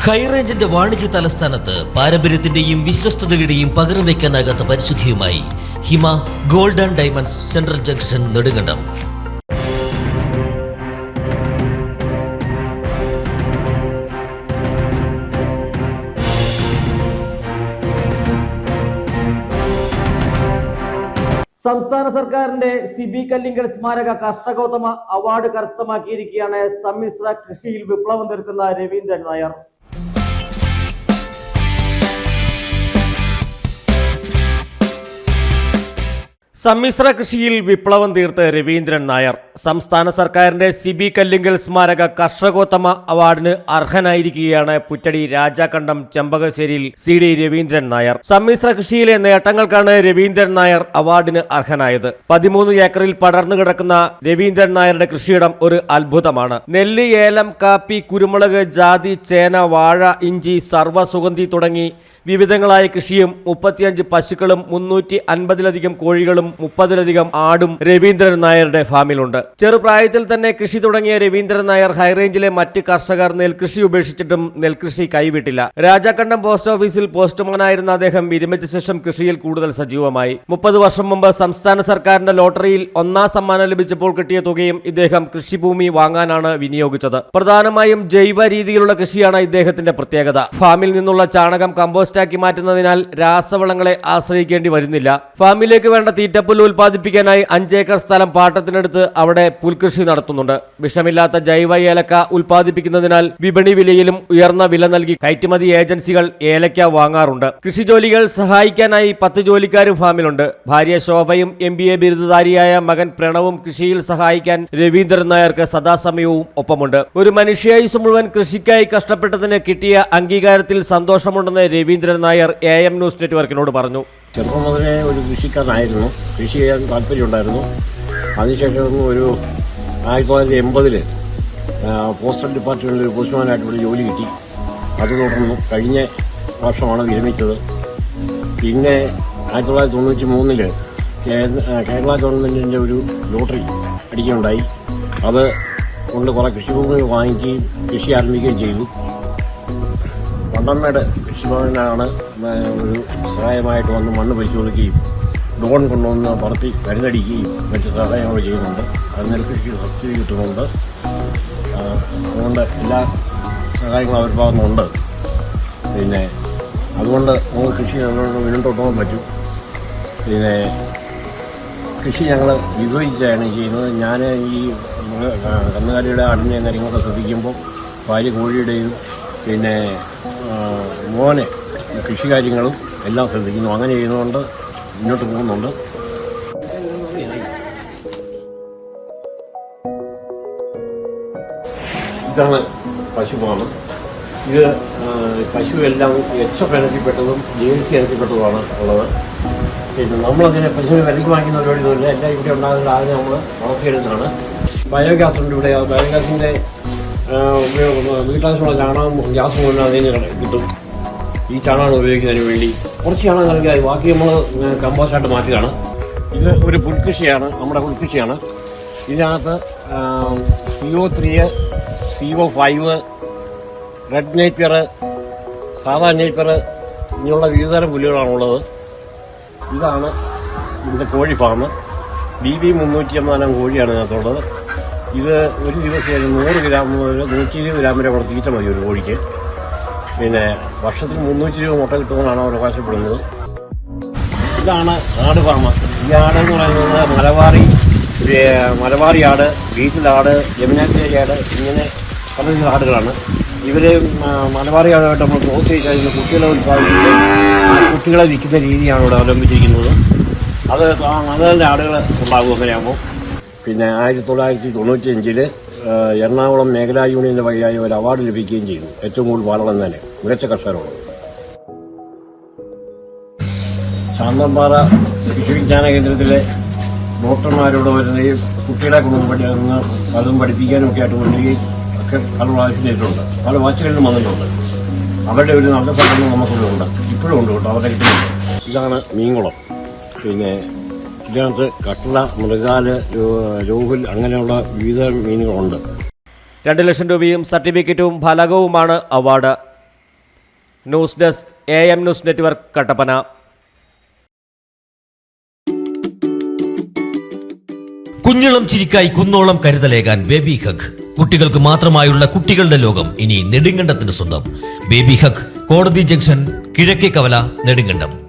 ഹൈറേഞ്ചിന്റെ വാണിജ്യ തലസ്ഥാനത്ത് പാരമ്പര്യത്തിന്റെയും വിശ്വസ്തതയുടെയും പകരം വയ്ക്കാനാകാത്ത പരിശുദ്ധിയുമായി Hima gold and diamonds central junction Nedumkandam. സംസ്ഥാന സർക്കാരിന്റെ സിബി കല്ലിങ്കൽ സ്മാരക കർഷകോത്തമ അവാർഡ് കരസ്ഥമാക്കിയിരിക്കുകയാണ് സമ്മിശ്ര കൃഷിയിൽ വിപ്ലവം തീർക്കുന്ന രവീന്ദ്രൻ നായർ. സമ്മിശ്ര കൃഷിയിൽ വിപ്ലവം തീർത്ത് രവീന്ദ്രൻ നായർ സംസ്ഥാന സർക്കാരിന്റെ സിബി കല്ലിങ്കൽ സ്മാരക കർഷകോത്തമ അവാർഡിന് അർഹനായിരിക്കുകയാണ് പുറ്റടി രാജാക്കണ്ടം ചെമ്പകശ്ശേരിയിൽ CD രവീന്ദ്രൻ നായർ. സമ്മിശ്ര കൃഷിയിലെ നേട്ടങ്ങൾക്കാണ് രവീന്ദ്രൻ നായർ അവാർഡിന് അർഹനായത്. 13 ഏക്കറിൽ പടർന്നു കിടക്കുന്ന രവീന്ദ്രൻ നായരുടെ കൃഷിയിടം ഒരു അത്ഭുതമാണ്. നെല്ല്, ഏലം, കാപ്പി, കുരുമുളക്, ജാതി, ചേന, വാഴ, ഇഞ്ചി, സർവ്വസുഗന്ധി തുടങ്ങി വിവിധങ്ങളായ കൃഷിയും 35 പശുക്കളും 350-ലധികം കോഴികളും 30-ലധികം ആടും രവീന്ദ്രൻ നായരുടെ ഫാമിലുണ്ട്. ചെറുപ്രായത്തിൽ തന്നെ കൃഷി തുടങ്ങിയ രവീന്ദ്രൻ നായർ ഹൈറേഞ്ചിലെ മറ്റ് കർഷകർ നെൽകൃഷി ഉപേക്ഷിച്ചിട്ടും നെൽകൃഷി കൈവിട്ടില്ല. രാജാക്കണ്ടം പോസ്റ്റ് ഓഫീസിൽ പോസ്റ്റ്മാനായിരുന്ന അദ്ദേഹം വിരമിച്ച ശേഷം കൃഷിയിൽ കൂടുതൽ സജീവമായി. 30 വർഷം മുമ്പ് സംസ്ഥാന സർക്കാരിന്റെ ലോട്ടറിയിൽ 1ാം സമ്മാനം ലഭിച്ചപ്പോൾ കിട്ടിയ തുകയും ഇദ്ദേഹം കൃഷിഭൂമി വാങ്ങാനാണ് വിനിയോഗിച്ചത്. പ്രധാനമായും ജൈവ രീതിയിലുള്ള കൃഷിയാണ് ഇദ്ദേഹത്തിന്റെ പ്രത്യേകത. ഫാമിൽ നിന്നുള്ള ചാണകം കമ്പോസ്റ്റ് ാക്കി മാറ്റുന്നതിനാൽ രാസവളങ്ങളെ ആശ്രയിക്കേണ്ടി വരുന്നില്ല. ഫാമിലേക്ക് വേണ്ട തീറ്റപ്പുല്ല് ഉൽപ്പാദിപ്പിക്കാനായി 5 ഏക്കർ സ്ഥലം പാട്ടത്തിനെടുത്ത് അവിടെ പുൽകൃഷി നടത്തുന്നുണ്ട്. വിഷമില്ലാത്ത ജൈവ ഏലക്ക ഉൽപ്പാദിപ്പിക്കുന്നതിനാൽ വിപണി വിലയിലും ഉയർന്ന വില നൽകി കയറ്റുമതി ഏജൻസികൾ ഏലക്ക വാങ്ങാറുണ്ട്. കൃഷിജോലികൾ സഹായിക്കാനായി 10 ജോലിക്കാരും ഫാമിലുണ്ട്. ഭാര്യ ശോഭയും MBA ബിരുദധാരിയായ മകൻ പ്രണവും കൃഷിയിൽ സഹായിക്കാൻ രവീന്ദ്രൻ നായർക്ക് സദാസമയവും ഒപ്പമുണ്ട്. ഒരു മനുഷ്യായുസ് മുഴുവൻ കൃഷിക്കായി കഷ്ടപ്പെട്ടതിന് കിട്ടിയ അംഗീകാരത്തിൽ സന്തോഷമുണ്ടെന്ന് രവീന്ദ്രൻ നായർ AM ന്യൂസ് നെറ്റ്വർക്കിനോട് പറഞ്ഞു. ചെറുപ്പം മുതലേ ഒരു കൃഷിക്കാരനായിരുന്നു. കൃഷി ചെയ്യാൻ താല്പര്യമുണ്ടായിരുന്നു. അതിനുശേഷം ഒരു 1980 പോസ്റ്റൽ ഡിപ്പാർട്ട്മെന്റിൽ ഒരു പോസ്റ്റ്മാനായിട്ട് ഇവിടെ ജോലി കിട്ടി. അത് തുടർന്നു കഴിഞ്ഞ വർഷമാണ് വിരമിച്ചത്. പിന്നെ 1993 കേരള ഗവൺമെന്റിന്റെ ഒരു ലോട്ടറി അടിക്കുകയുണ്ടായി. അത് കൊണ്ട് കുറെ കൃഷിഭൂമി വാങ്ങിക്കുകയും കൃഷി ആരംഭിക്കുകയും ചെയ്തു. പണ്ടമ്മയുടെ കൃഷിഭവനാണ് ഒരു സഹായമായിട്ട് വന്ന് മണ്ണ് പരിശോധിക്കുകയും ലോൺ കൊണ്ടുവന്ന് പറത്തി മരുന്നടിക്കുകയും മറ്റ് സഹായങ്ങൾ ചെയ്യുന്നുണ്ട്. അത് നെൽകൃഷി സബ്സിഡി കിട്ടുന്നുണ്ട്. അതുകൊണ്ട് എല്ലാ സഹായങ്ങളും അവർ ഭാഗത്തുനിന്നുണ്ട്. പിന്നെ അതുകൊണ്ട് നമുക്ക് കൃഷി മുന്നോട്ട് കൊണ്ടുപോകാൻ പറ്റും. പിന്നെ കൃഷി ഞങ്ങൾ വിഭജിച്ചാണ് ചെയ്യുന്നത്. ഞാൻ ഈ കന്നുകാലിയുടെ ആടിൻ്റെയും കാര്യങ്ങളൊക്കെ ശ്രദ്ധിക്കുമ്പോൾ ഭാര്യ കോഴിയുടെയും പിന്നെ മോനെ കൃഷികാര്യങ്ങളും എല്ലാം ശ്രദ്ധിക്കുന്നു. അങ്ങനെ ചെയ്യുന്നതുകൊണ്ട് മുന്നോട്ട് പോകുന്നുണ്ട്. ഇതാണ് പശുപാണ്. ഇത് പശുവെല്ലാം HF ഇനത്തിൽപ്പെട്ടതും JLC ഇനത്തിൽപ്പെട്ടതുമാണ് ഉള്ളത്. പിന്നെ നമ്മളതിനെ പശുവിനെ വിലയ്ക്ക് വാങ്ങിക്കുന്ന പരിപാടിയൊന്നുമില്ല. എല്ലാം ഇവിടെ ഉണ്ടാകുന്ന ആദ്യം നമ്മൾ വളർത്തിയെടുത്താണ്. ബയോഗ്യാസ് ഉണ്ട് ഇവിടെ. ബയോഗ്യാസിൻ്റെ വീട്ടാവശ്യമുള്ള ചാണകം ഗ്യാസ് കൊണ്ട് അതിന് കിട്ടും. ഈ ചാണകമാണ് ഉപയോഗിക്കുന്നതിന് വേണ്ടി. കുറച്ച് ചാണകം നൽകിയാൽ ബാക്കി നമ്മൾ കമ്പോസ്റ്റായിട്ട് മാറ്റുകയാണ്. ഇത് ഒരു പുൽകൃഷിയാണ്, നമ്മുടെ പുൽകൃഷിയാണ്. ഇതിനകത്ത് CO3, CO5, റെഡ് നേപ്പിയർ, സാധാ നേപ്പിയർ ഇങ്ങനെയുള്ള വിവിധതരം പുല്ലുകളാണുള്ളത്. ഇതാണ് ഇവിടുത്തെ കോഴി ഫാം. BB 380 കോഴിയാണ് ഇതിനകത്തുള്ളത്. ഇത് ഒരു ദിവസം 100 ഗ്രാം മുതൽ 120 ഗ്രാം വരെ അവിടെ തീറ്റ മതി ഒരു കോഴിക്ക്. പിന്നെ വർഷത്തിൽ 300 മുട്ട കിട്ടുമെന്നാണ് അവർ അവകാശപ്പെടുന്നത്. ഇതാണ് ആട് ഫാം. ഈ ആടെന്ന് പറയുന്നത് മലബാറി ആട്, ബീച്ചിൽ ആട്, യമുനാശ്ശേരി ആട്, ഇങ്ങനെ പല ആടുകളാണ്. ഇവര് മലബാറി ആടുമായിട്ട് നമ്മൾ ക്രോസ് ചെയ്ത് കഴിഞ്ഞ് കുട്ടികളെ ഉത്പാദിപ്പിച്ച് ആ കുട്ടികളെ വിൽക്കുന്ന രീതിയാണ് ഇവിടെ അവലംബിച്ചിരിക്കുന്നത്. അത് നല്ല ആടുകൾ ഉണ്ടാകും അങ്ങനെയാകുമ്പോൾ. പിന്നെ 1995 എറണാകുളം മേഖലാ യൂണിയന്റെ വഴിയായി ഒരു അവാർഡ് ലഭിക്കുകയും ചെയ്തു. ഏറ്റവും കൂടുതൽ പാലളം തന്നെ മികച്ച കർഷകരോട്. ശാന്തമ്പാറ കൃഷി വിജ്ഞാന കേന്ദ്രത്തിലെ ഡോക്ടർമാരോട് വരുന്നതും കുട്ടികളെ കൊണ്ടുവന്ന് പലതും പഠിപ്പിക്കാനും ഒക്കെ ആയിട്ട് കൊണ്ടുവരികയും ഒക്കെ പല പ്രാവശ്യം ചെയ്തിട്ടുണ്ട്. പല വാച്ചുകളിലും വന്നിട്ടുണ്ട്. അവരുടെ ഒരു നല്ല സംഘടന നമുക്കിവിടെ ഉണ്ട്. ഇപ്പോഴും ഉണ്ട് കേട്ടോ, അവരുടെ കിട്ടുന്നുണ്ട്. ഇതാണ് മീൻകുളം. പിന്നെ ഇതിനകത്ത് കട്ട്ള, മൃഗാല്, രോഹുൽ അങ്ങനെയുള്ള വിവിധ മീനുകളുണ്ട്. 2 ലക്ഷം രൂപയും സർട്ടിഫിക്കറ്റും ഫലകവുമാണ് award. News desk AM news network Kattappana. കുഞ്ഞിളം ചിരിക്കായി കുന്നോളം കരുതലേകാൻ ബേബി ഹഗ്. കുട്ടികൾക്ക് മാത്രമായുള്ള കുട്ടികളുടെ ലോകം ഇനി നെടുങ്കണ്ടത്തിന് സ്വന്തം. ബേബി ഹഗ്, കോടതി ജംഗ്ഷൻ, കിഴക്കേ കവല, നെടുങ്കണ്ടം.